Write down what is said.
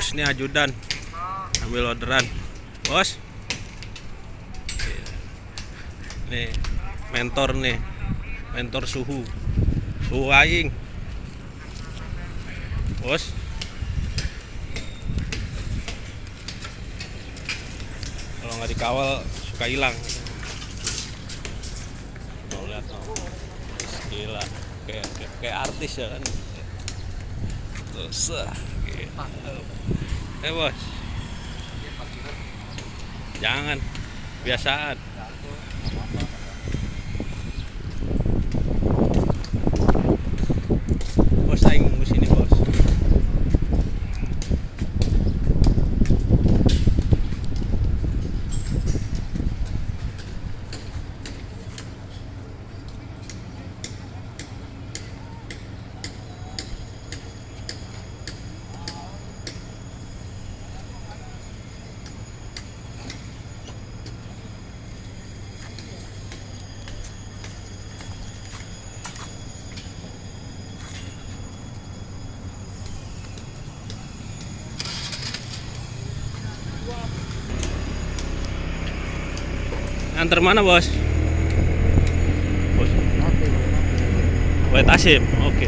bos, nih ajudan ambil orderan bos. Nih mentor nih, mentor suhu aing bos. Kalau nggak dikawal suka hilang. Mau lihat gila, kayak artis ya kan. Terus bos, jangan biasaan. Bos aing nunggu sini bos. Antar mana bos? Bos. Wait Asim, oke.